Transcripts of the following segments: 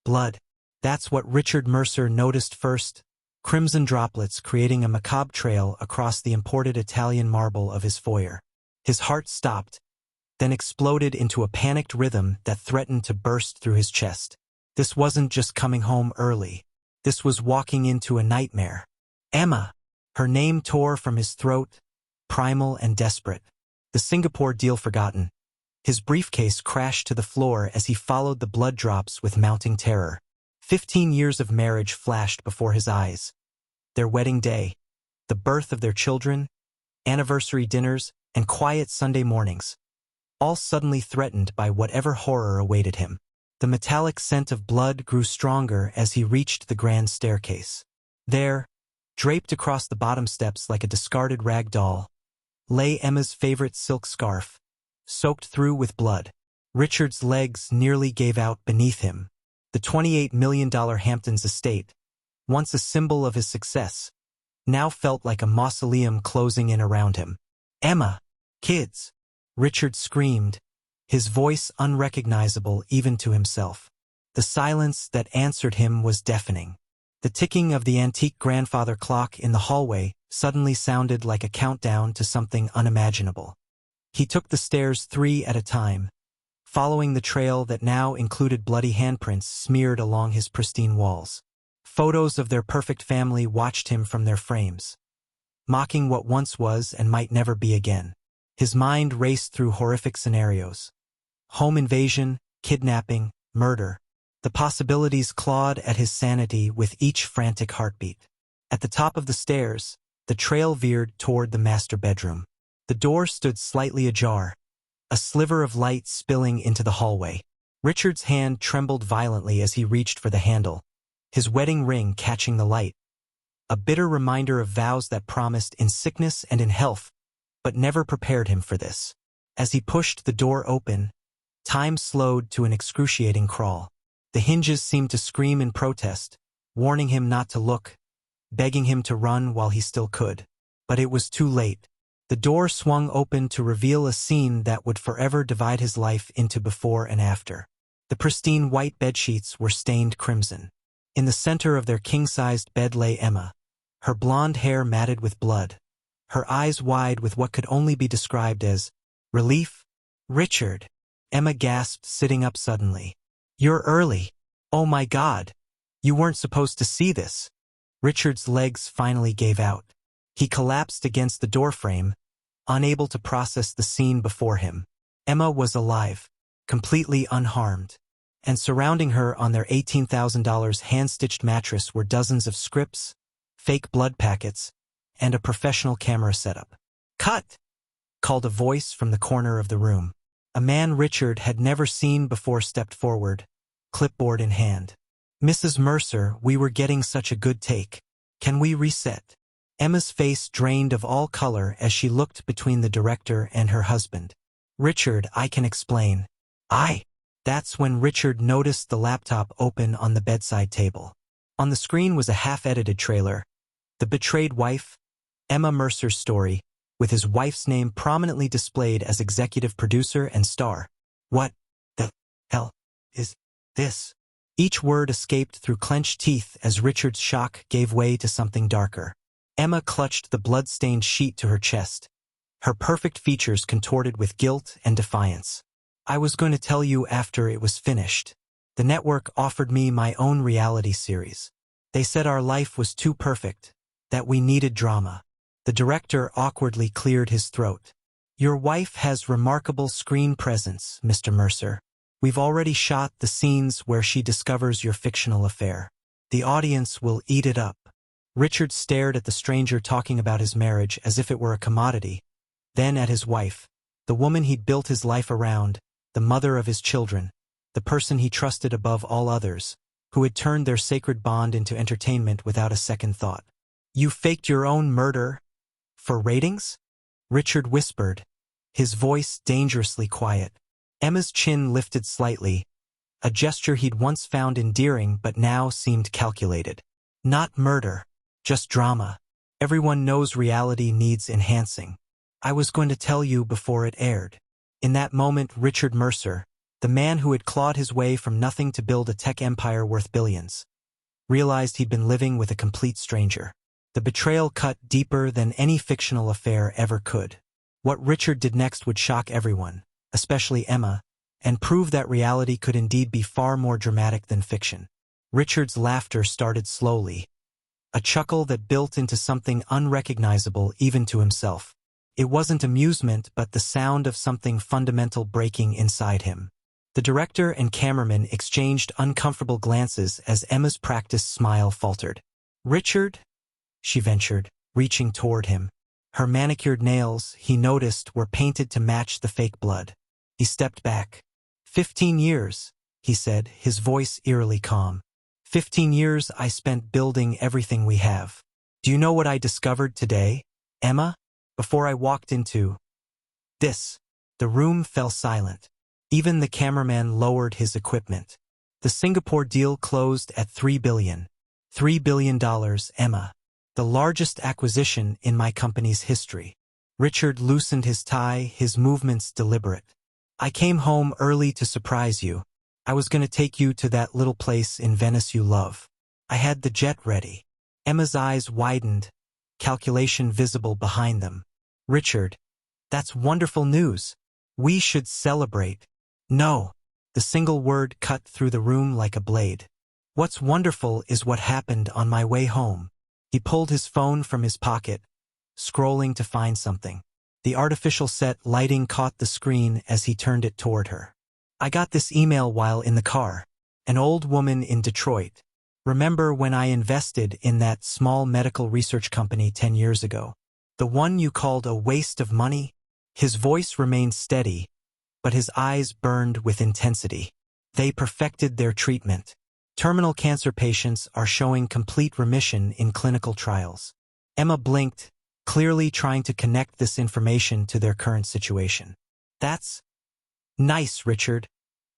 Blood. That's what Richard Mercer noticed first. Crimson droplets creating a macabre trail across the imported Italian marble of his foyer. His heart stopped, then exploded into a panicked rhythm that threatened to burst through his chest. This wasn't just coming home early. This was walking into a nightmare. Emma! Her name tore from his throat, primal and desperate. The Singapore deal forgotten. His briefcase crashed to the floor as he followed the blood drops with mounting terror. 15 years of marriage flashed before his eyes. Their wedding day, the birth of their children, anniversary dinners, and quiet Sunday mornings. All suddenly threatened by whatever horror awaited him. The metallic scent of blood grew stronger as he reached the grand staircase. There, draped across the bottom steps like a discarded rag doll, lay Emma's favorite silk scarf, soaked through with blood. Richard's legs nearly gave out beneath him. The $28 million Hamptons estate, once a symbol of his success, now felt like a mausoleum closing in around him. Emma! Kids! Richard screamed, his voice unrecognizable even to himself. The silence that answered him was deafening. The ticking of the antique grandfather clock in the hallway suddenly sounded like a countdown to something unimaginable. He took the stairs 3 at a time, following the trail that now included bloody handprints smeared along his pristine walls. Photos of their perfect family watched him from their frames, mocking what once was and might never be again. His mind raced through horrific scenarios. Home invasion, kidnapping, murder. The possibilities clawed at his sanity with each frantic heartbeat. At the top of the stairs, the trail veered toward the master bedroom. The door stood slightly ajar, a sliver of light spilling into the hallway. Richard's hand trembled violently as he reached for the handle, his wedding ring catching the light. A bitter reminder of vows that promised in sickness and in health, but never prepared him for this. As he pushed the door open, time slowed to an excruciating crawl. The hinges seemed to scream in protest, warning him not to look, begging him to run while he still could. But it was too late. The door swung open to reveal a scene that would forever divide his life into before and after. The pristine white bedsheets were stained crimson. In the center of their king-sized bed lay Emma, her blonde hair matted with blood, her eyes wide with what could only be described as relief. Richard! Emma gasped, sitting up suddenly. You're early. Oh my God. You weren't supposed to see this. Richard's legs finally gave out. He collapsed against the doorframe, unable to process the scene before him. Emma was alive, completely unharmed, and surrounding her on their $18,000 hand-stitched mattress were dozens of scripts, fake blood packets, and a professional camera setup. "Cut!" called a voice from the corner of the room. A man Richard had never seen before stepped forward, clipboard in hand. "Mrs. Mercer, we were getting such a good take. Can we reset?" Emma's face drained of all color as she looked between the director and her husband. "Richard, I can explain." That's when Richard noticed the laptop open on the bedside table. On the screen was a half-edited trailer, The Betrayed Wife, Emma Mercer's story, with his wife's name prominently displayed as executive producer and star. "What the hell is this?" Each word escaped through clenched teeth as Richard's shock gave way to something darker. Emma clutched the blood-stained sheet to her chest, her perfect features contorted with guilt and defiance. "I was going to tell you after it was finished. The network offered me my own reality series. They said our life was too perfect, that we needed drama." The director awkwardly cleared his throat. "Your wife has remarkable screen presence, Mr. Mercer. We've already shot the scenes where she discovers your fictional affair. The audience will eat it up." Richard stared at the stranger talking about his marriage as if it were a commodity, then at his wife, the woman he'd built his life around, the mother of his children, the person he trusted above all others, who had turned their sacred bond into entertainment without a second thought. "You faked your own murder? For ratings?" Richard whispered, his voice dangerously quiet. Emma's chin lifted slightly, a gesture he'd once found endearing but now seemed calculated. "Not murder, just drama. Everyone knows reality needs enhancing. I was going to tell you before it aired." In that moment, Richard Mercer, The man who had clawed his way from nothing to build a tech empire worth billions, realized he'd been living with a complete stranger. The betrayal cut deeper than any fictional affair ever could. What Richard did next would shock everyone, especially Emma, and prove that reality could indeed be far more dramatic than fiction. Richard's laughter started slowly, a chuckle that built into something unrecognizable even to himself. It wasn't amusement, but the sound of something fundamental breaking inside him. The director and cameraman exchanged uncomfortable glances as Emma's practiced smile faltered. "Richard?" she ventured, reaching toward him. Her manicured nails, he noticed, were painted to match the fake blood. He stepped back. 15 years, he said, his voice eerily calm. 15 years I spent building everything we have. Do you know what I discovered today, Emma? Before I walked into this, the room fell silent. Even the cameraman lowered his equipment. The Singapore deal closed at $3 billion. $3 billion, Emma. The largest acquisition in my company's history. Richard loosened his tie, his movements deliberate. I came home early to surprise you. I was going to take you to that little place in Venice you love. I had the jet ready. Emma's eyes widened, calculation visible behind them. Richard, that's wonderful news. We should celebrate. No. The single word cut through the room like a blade. What's wonderful is what happened on my way home. He pulled his phone from his pocket, scrolling to find something. The artificial set lighting caught the screen as he turned it toward her. I got this email while in the car. An old woman in Detroit. Remember when I invested in that small medical research company 10 years ago? The one you called a waste of money? His voice remained steady, but his eyes burned with intensity. They perfected their treatment. Terminal cancer patients are showing complete remission in clinical trials. Emma blinked, clearly trying to connect this information to their current situation. That's nice, Richard.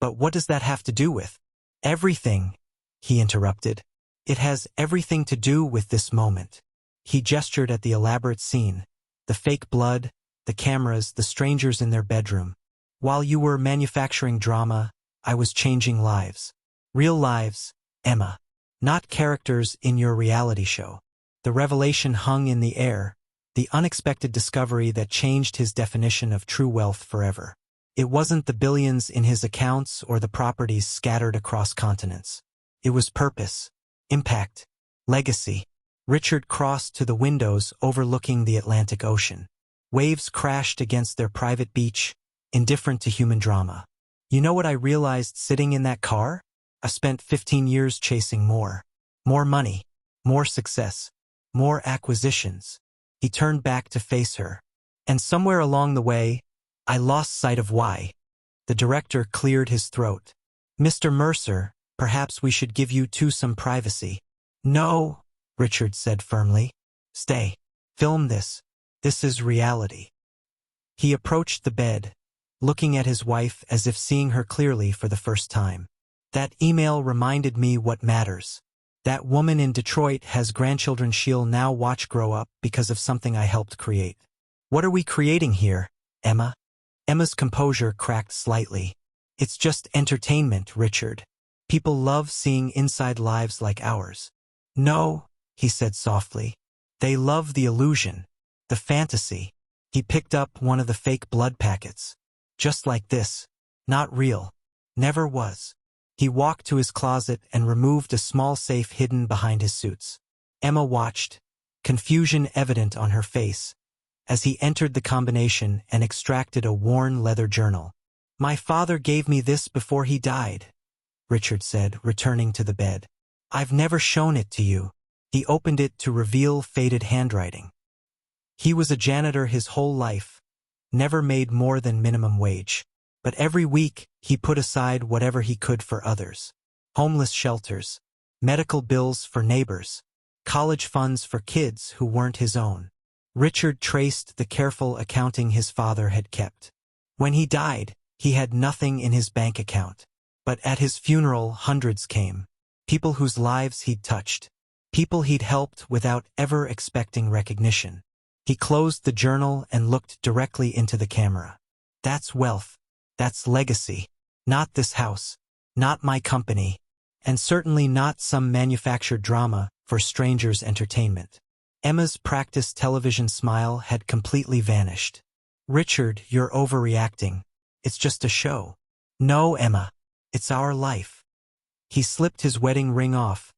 But what does that have to do with everything? He interrupted. It has everything to do with this moment. He gestured at the elaborate scene, the fake blood, the cameras, the strangers in their bedroom. While you were manufacturing drama, I was changing lives. Real lives, Emma. Not characters in your reality show. The revelation hung in the air, the unexpected discovery that changed his definition of true wealth forever. It wasn't the billions in his accounts or the properties scattered across continents. It was purpose, impact, legacy. Richard crossed to the windows overlooking the Atlantic Ocean. Waves crashed against their private beach, indifferent to human drama. You know what I realized sitting in that car? I spent 15 years chasing more. More money, more success, more acquisitions. He turned back to face her. And somewhere along the way, I lost sight of why. The director cleared his throat. Mr. Mercer, perhaps we should give you two some privacy. No, Richard said firmly. Stay. Film this. This is reality. He approached the bed, looking at his wife as if seeing her clearly for the first time. That email reminded me what matters. That woman in Detroit has grandchildren she'll now watch grow up because of something I helped create. What are we creating here, Emma? Emma's composure cracked slightly. It's just entertainment, Richard. People love seeing inside lives like ours. No, he said softly. They love the illusion, the fantasy. He picked up one of the fake blood packets. Just like this. Not real. Never was. He walked to his closet and removed a small safe hidden behind his suits. Emma watched, confusion evident on her face, as he entered the combination and extracted a worn leather journal. My father gave me this before he died, Richard said, returning to the bed. I've never shown it to you. He opened it to reveal faded handwriting. He was a janitor his whole life, never made more than minimum wage. But every week, he put aside whatever he could for others. Homeless shelters, medical bills for neighbors, college funds for kids who weren't his own. Richard traced the careful accounting his father had kept. When he died, he had nothing in his bank account. But at his funeral, hundreds came. People whose lives he'd touched. People he'd helped without ever expecting recognition. He closed the journal and looked directly into the camera. That's wealth. That's legacy. Not this house. Not my company. And certainly not some manufactured drama for strangers' entertainment. Emma's practiced television smile had completely vanished. Richard, you're overreacting. It's just a show. No, Emma. It's our life. He slipped his wedding ring off,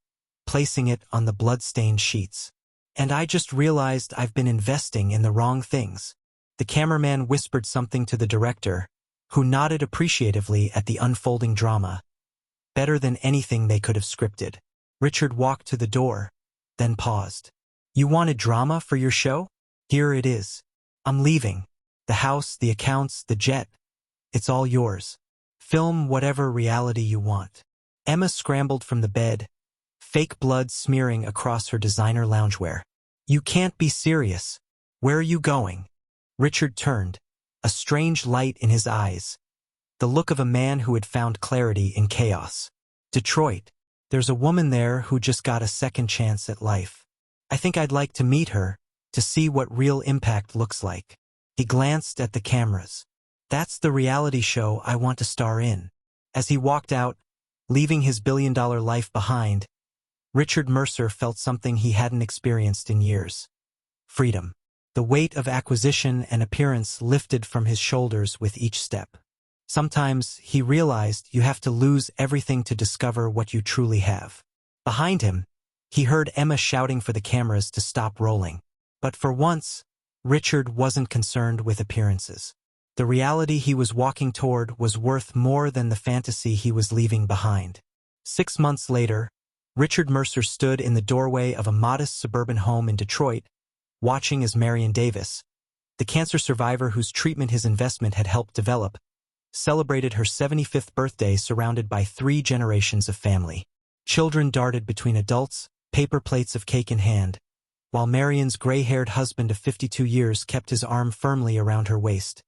placing it on the blood-stained sheets. And I just realized I've been investing in the wrong things. The cameraman whispered something to the director, who nodded appreciatively at the unfolding drama. Better than anything they could have scripted. Richard walked to the door, then paused. You wanted drama for your show? Here it is. I'm leaving. The house, the accounts, the jet. It's all yours. Film whatever reality you want. Emma scrambled from the bed, fake blood smearing across her designer loungewear. You can't be serious. Where are you going? Richard turned, a strange light in his eyes. The look of a man who had found clarity in chaos. Detroit. There's a woman there who just got a second chance at life. I think I'd like to meet her, to see what real impact looks like. He glanced at the cameras. That's the reality show I want to star in. As he walked out, leaving his billion-dollar life behind, Richard Mercer felt something he hadn't experienced in years. Freedom. The weight of acquisition and appearance lifted from his shoulders with each step. Sometimes, he realized, you have to lose everything to discover what you truly have. Behind him, he heard Emma shouting for the cameras to stop rolling. But for once, Richard wasn't concerned with appearances. The reality he was walking toward was worth more than the fantasy he was leaving behind. 6 months later, Richard Mercer stood in the doorway of a modest suburban home in Detroit, watching as Marion Davis, the cancer survivor whose treatment his investment had helped develop, celebrated her 75th birthday surrounded by 3 generations of family. Children darted between adults, paper plates of cake in hand, while Marion's gray-haired husband of 52 years kept his arm firmly around her waist,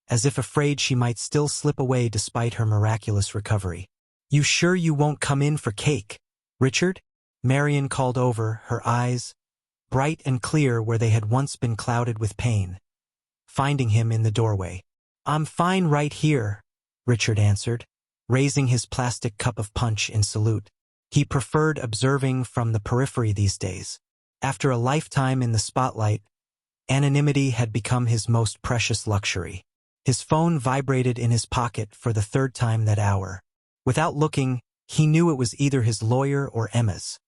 as if afraid she might still slip away despite her miraculous recovery. You sure you won't come in for cake, Richard? Marion called over, her eyes bright and clear where they had once been clouded with pain, finding him in the doorway. I'm fine right here, Richard answered, raising his plastic cup of punch in salute. He preferred observing from the periphery these days. After a lifetime in the spotlight, anonymity had become his most precious luxury. His phone vibrated in his pocket for the 3rd time that hour. Without looking, he knew it was either his lawyer or Emma's.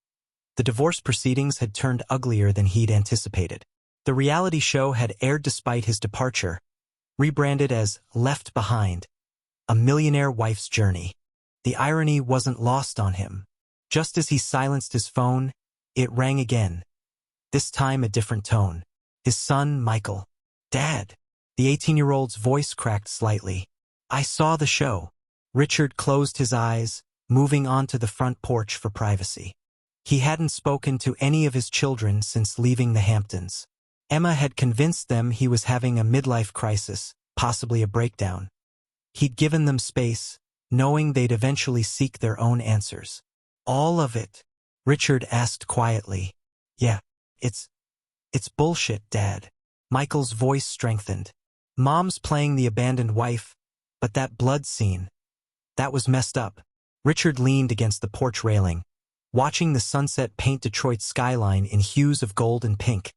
The divorce proceedings had turned uglier than he'd anticipated. The reality show had aired despite his departure, rebranded as Left Behind, a millionaire wife's journey. The irony wasn't lost on him. Just as he silenced his phone, it rang again. This time a different tone. His son, Michael. Dad. The 18-year-old's voice cracked slightly. I saw the show. Richard closed his eyes, moving onto the front porch for privacy. He hadn't spoken to any of his children since leaving the Hamptons. Emma had convinced them he was having a midlife crisis, possibly a breakdown. He'd given them space, knowing they'd eventually seek their own answers. All of it? Richard asked quietly. Yeah, it's bullshit, Dad. Michael's voice strengthened. Mom's playing the abandoned wife, but that blood scene, that was messed up. Richard leaned against the porch railing, watching the sunset paint Detroit's skyline in hues of gold and pink.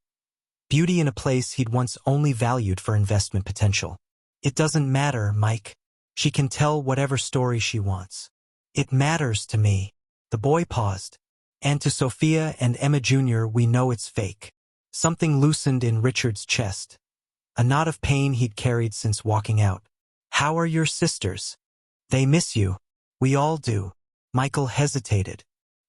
Beauty in a place he'd once only valued for investment potential. It doesn't matter, Mike. She can tell whatever story she wants. It matters to me. The boy paused. And to Sophia and Emma Jr. we know it's fake. Something loosened in Richard's chest. A knot of pain he'd carried since walking out. How are your sisters? They miss you. We all do. Michael hesitated.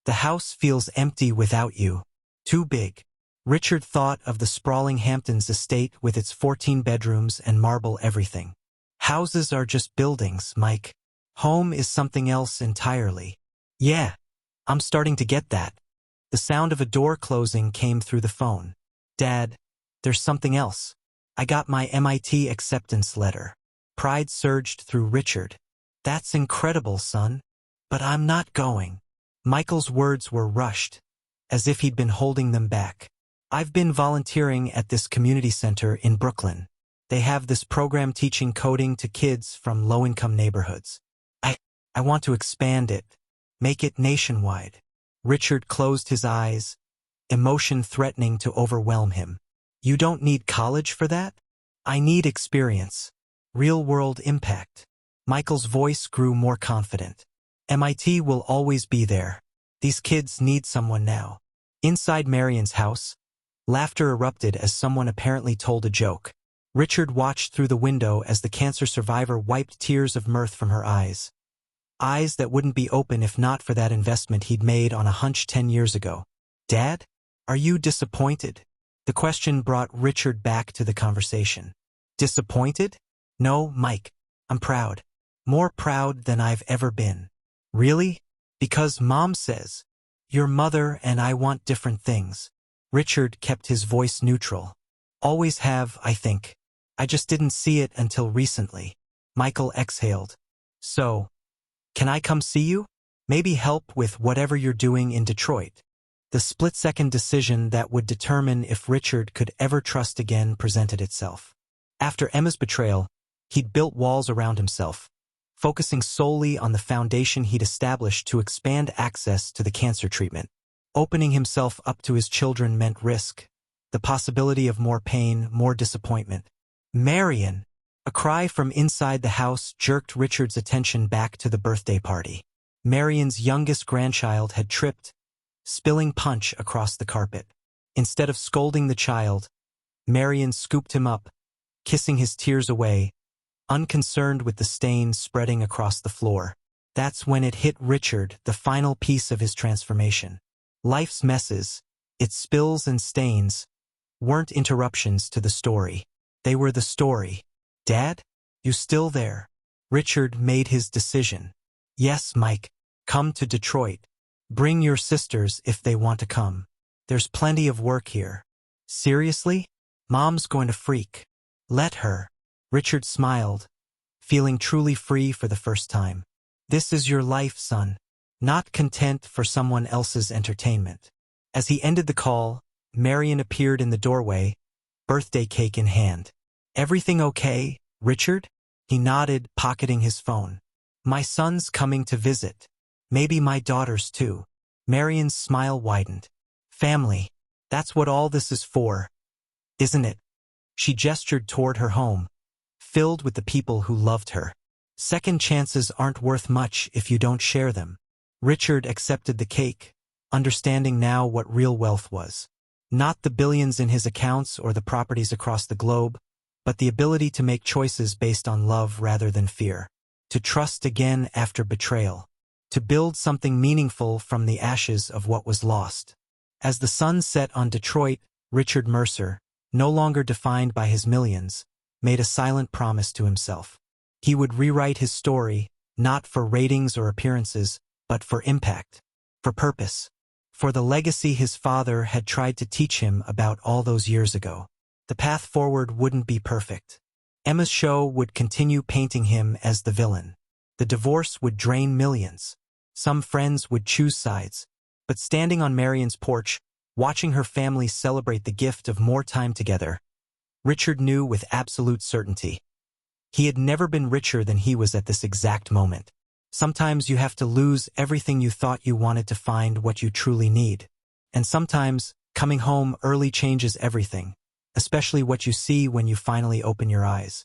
The house feels empty without you. Too big. Richard thought of the sprawling Hamptons estate with its 14 bedrooms and marble everything. Houses are just buildings, Mike. Home is something else entirely. Yeah, I'm starting to get that. The sound of a door closing came through the phone. Dad, there's something else. I got my MIT acceptance letter. Pride surged through Richard. That's incredible, son. But I'm not going. Michael's words were rushed, as if he'd been holding them back. I've been volunteering at this community center in Brooklyn. They have this program teaching coding to kids from low-income neighborhoods. I want to expand it, make it nationwide. Richard closed his eyes, emotion threatening to overwhelm him. You don't need college for that? I need experience. Real-world impact. Michael's voice grew more confident. MIT will always be there. These kids need someone now. Inside Marion's house, laughter erupted as someone apparently told a joke. Richard watched through the window as the cancer survivor wiped tears of mirth from her eyes. Eyes that wouldn't be open if not for that investment he'd made on a hunch 10 years ago. Dad? Are you disappointed? The question brought Richard back to the conversation. Disappointed? No, Mike. I'm proud. More proud than I've ever been. Really? Because Mom says, your mother and I want different things. Richard kept his voice neutral. Always have, I think. I just didn't see it until recently. Michael exhaled. So, can I come see you? Maybe help with whatever you're doing in Detroit. The split-second decision that would determine if Richard could ever trust again presented itself. After Emma's betrayal, he'd built walls around himself, focusing solely on the foundation he'd established to expand access to the cancer treatment. Opening himself up to his children meant risk, the possibility of more pain, more disappointment. Marion! A cry from inside the house jerked Richard's attention back to the birthday party. Marion's youngest grandchild had tripped, spilling punch across the carpet. Instead of scolding the child, Marion scooped him up, kissing his tears away, unconcerned with the stain spreading across the floor. That's when it hit Richard, the final piece of his transformation. Life's messes, its spills and stains, weren't interruptions to the story. They were the story. Dad? You still there? Richard made his decision. Yes, Mike. Come to Detroit. Bring your sisters if they want to come. There's plenty of work here. Seriously? Mom's going to freak. Let her. Richard smiled, feeling truly free for the first time. This is your life, son. Not content for someone else's entertainment. As he ended the call, Marion appeared in the doorway, birthday cake in hand. Everything okay, Richard? He nodded, pocketing his phone. My son's coming to visit. Maybe my daughters too. Marion's smile widened. Family. That's what all this is for, isn't it? She gestured toward her home, filled with the people who loved her. Second chances aren't worth much if you don't share them. Richard accepted the cake, understanding now what real wealth was. Not the billions in his accounts or the properties across the globe, but the ability to make choices based on love rather than fear. To trust again after betrayal. To build something meaningful from the ashes of what was lost. As the sun set on Detroit, Richard Mercer, no longer defined by his millions, made a silent promise to himself. He would rewrite his story, not for ratings or appearances, but for impact, for purpose, for the legacy his father had tried to teach him about all those years ago. The path forward wouldn't be perfect. Emma's show would continue painting him as the villain. The divorce would drain millions. Some friends would choose sides, but standing on Marion's porch, watching her family celebrate the gift of more time together, Richard knew with absolute certainty. He had never been richer than he was at this exact moment. Sometimes you have to lose everything you thought you wanted to find what you truly need. And sometimes, coming home early changes everything, especially what you see when you finally open your eyes.